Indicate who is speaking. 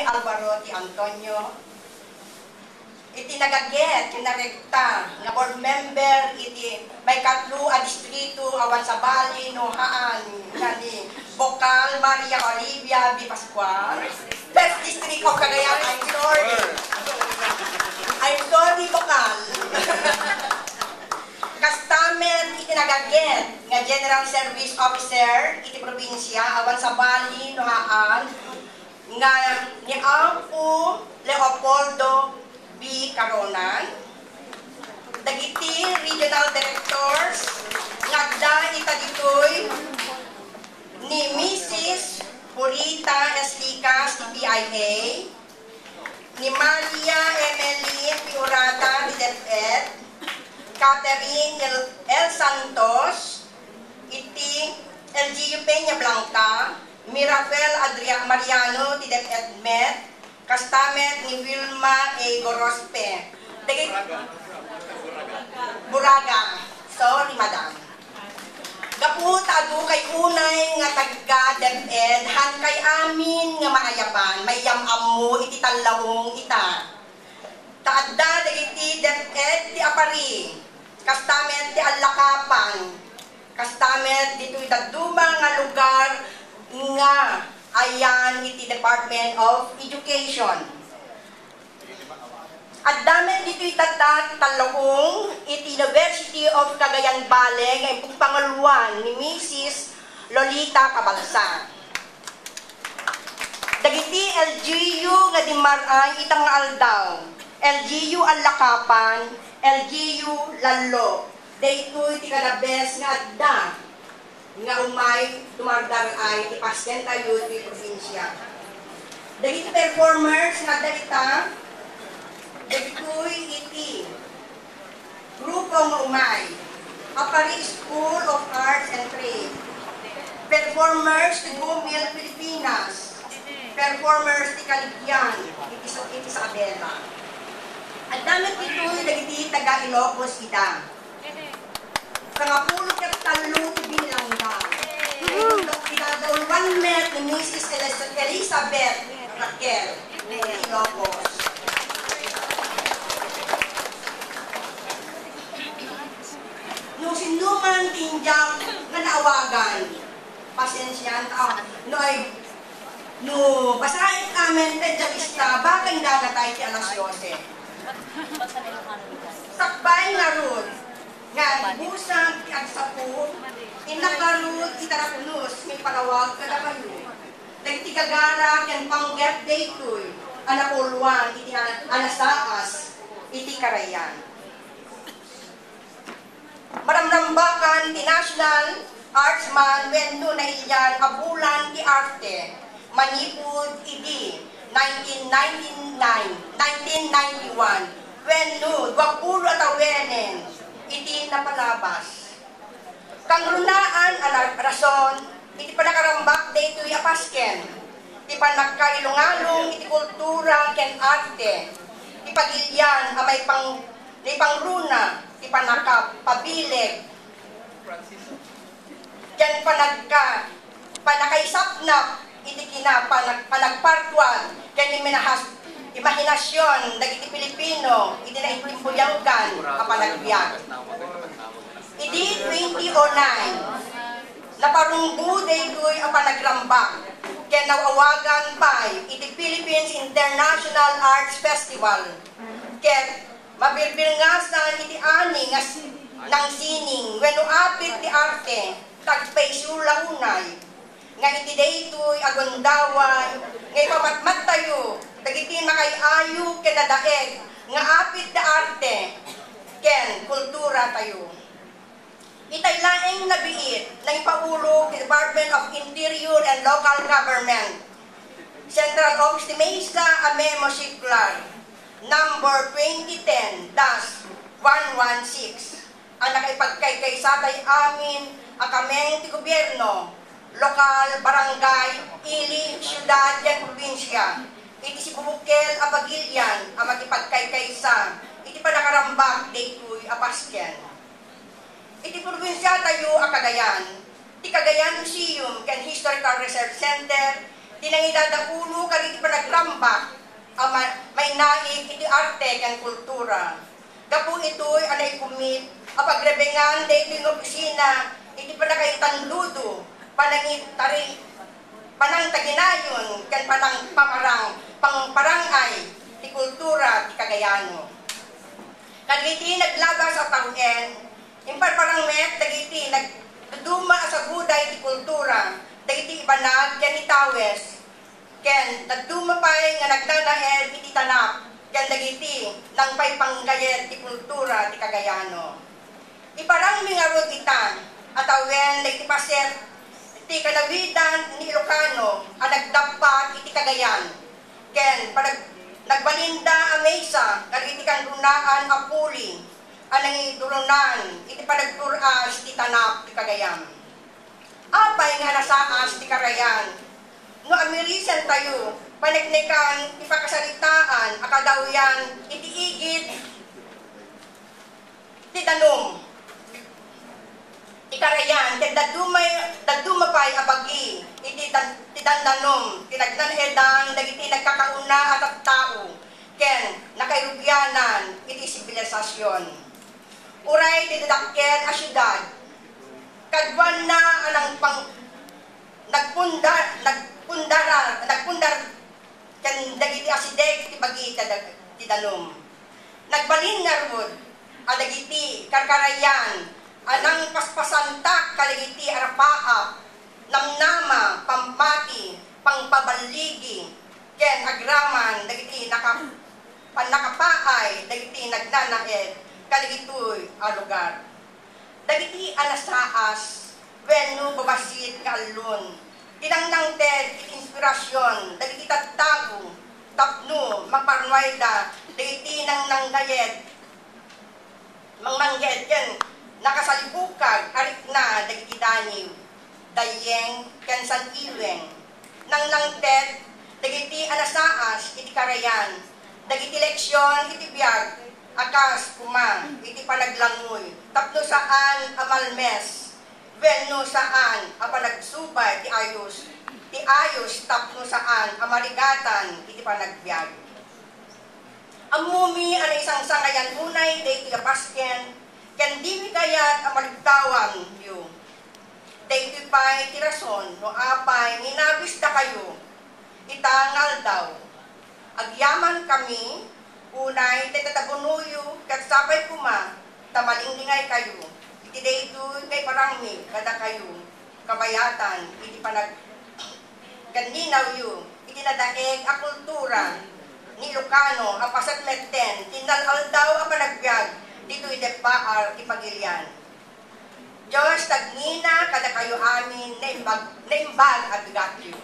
Speaker 1: Alvaro T. Antonio. Iti nagaget, kinarekta, na board member, iti may katlo a distrito, awan sa Bali, Nohaan, yani, Bokal, Maria Olivia, B. Pascual. First district of Cagayan, I'm sorry. I'm sorry, Bokal. Kastamet, iti nagaget, nga General Service Officer, iti probinsya, awan sa Bali, Nohaan, nga ni Ampo Leopoldo B. Caronan, dagiti regional directors, ngagda ita ditoy ni Mrs. Purita S. Licas, PIA, ni Maria Emeline Piurata, DepEd, Catherine L. Santos, iti LGU Peña Blanca, Mirabel Mariano, DepEd Med, Kastamet ni Wilma A. Gorospe. Buraga. Sorry, madam. Gaput adu kay unay nga tagga DepEd, han kay amin nga maayaban, may yamam mo iti talawong ita. Taadda dagiti DepEd ti apari, kastamet ti Alakapan, kastamet dito'y daduma nga lugar nga ayan iti Department of Education. At dami dito itatat talong iti University of Cagayan Valley ngayong pangaluan ni Mrs. Lolita Cabalsa. Dagiti LGU nga dimaray itang aldaw, LGU Alakapan, LGU Lalo. Dito iti kanabes nga adda nga umay tumardar ay ipasken tayo di probinsya. Dagiti performers nga dalita, dagito'y iti grupo nga umay, Apari School of Arts and Trade, performers ti Gumil Pilipinas, performers ti Caligyan, iti sa Abela. At damit ito'y dagiti taga Ilocos ita. Pangapulot at talong binilangga. Pinadaon one met ni Mrs. Elizabeth Raquel Ilocos. Nung sinuman tinjang nga naawagan, pasensya no ay no basahin amin tedya lista bakang dagatay ti alas 12. Sakbay nga rood nga busang ti agsapo inakarud itarapunos may palawag kada kayo nagtigagara ken panggap daytoy anapuluan iti anasaas iti Karayan. Maramrambakan ti National Artsman wenno na iyan abulan ti arte manipud iti 1991 wenno 20 atawenen iti napalabas. Kang runaan ang rason, iti panakarambak daytoy apasken, iti panagkailungalong iti kultura ken arte, iti pagilyan amay pangruna, iti panakapabileg, yan panakaisapnap, iti panagpartuan, ken imahinasyon, dagiti Pilipino, iti naipimpuyagan, kapanagbiyak. Iti 2009, naparunggo daytoy ang panagrambak, kaya nawawagan pa, iti Philippines International Arts Festival, kaya mabirbilngasan iti ani ng sining, wenno apit ti arte, tagpaisula unay, nga iti daytoy agondaway, nga ipamatmat tayo, dagiti makayayo ken nadaeg nga apit da arte ken kultura tayo. Itay laeng nabiit na ipaulo ti Department of Interior and Local Government, Central Office ti Mesa a Memo Circular number 2010-116 ang nakaipagkay-kaysatay amin ang kameng ti gobyerno, lokal, barangay, ili, syudad, yan probinsya. Iti si Bubukel a Bagilyan ang magipagkay-kaysa, iti panakarambak daytoy a pasken. Iti probinsya tayo a Cagayan, ti Cagayan Museum ken Historical Research Center, tinangidada ulo kariti panagrambak, may naik iti arte kan kultura. Gapu ito'y anay kumit, apagrebengan dahil ng opisina, iti panakaitanludo, panang taginayon, kan panang pangparangay, ti kultura, ti Cagayano. Nagiti naglabas sa tawen, imparparang met, dagiti nagduduma sa buday ti kultura, dagiti ibanag, ken itawes, ken nagduma pa'y nga nagnanaed iti tanap, ken dagiti nang pa'y panggayet ti kultura ti Cagayano. Iparang mingarod itan, atawen dagiti paset, iti kanawidan ni Ilocano, ang nagdapat iti Cagayan, ken nagbalinda a mesa, kariti kang runaan a puli, ang nangidulunan, iti panagturas ti tanap ti Cagayan. Apay nga nasaas ti Carayan, no amirisan tayo, panagnekan ipakasalitaan, akadawyan, iti igit, ti danom. Ti Carayan, ken dadumapay abagi, iti dandanom, tinagnanedan, dagiti nagkakauna at tao, ken nakairugyanan, iti sibilisasyon. Uray ti dadakkel a syudad, kadwan na anang nagpundar ken dagiti asideg ti bagi ti danom. Nagbalin nga rod dagiti Karkarayan, anang paspasantak kaligiti arapaap, namnama, pampati, pangpabaligi, ken agraman, dagiti panakapaay, dagiti nagnanaed, kaligitoy a lugar. Dagiti anasaas, wenno babasit kaalun, tinangnang ted iti inspirasyon, dagiti tattago, tapno, magparnuayda, dagiti nang nanggayed, mangmangged, ken nakasalibukag, arik na, dagiti daniw, dayeng, ken san iweng, nang ted, dagiti anasaas, iti Carayan, dagiti leksyon, iti biyag, akas, kuma, iti panaglangoy, tapno saan amalmes, wenno saan apanagsubay, ti ayos, tapno saan amarigatan, iti panagbiag. Amumi, ano isang sangayan unay, dagiti apasken, ken di mi kayat amaligtawan yu. Dagiti pa'y tirason, no apay, nginabis da kayo, itangal daw. Agyaman kami, unay, tetatabunuyo, katsapay kuma, tamalingdingay kayo. Iti daytoy kay parangmi, kada kayo, kabayatan, iti ganinaw yu, iti nadaeg a kultura, ni Ilocano, apasat metten, tinalal daw a panagbiag, dito'y depaar ti Pagilian. Diyos, tagnina, kada kayo amin, naimbag at bigat yu.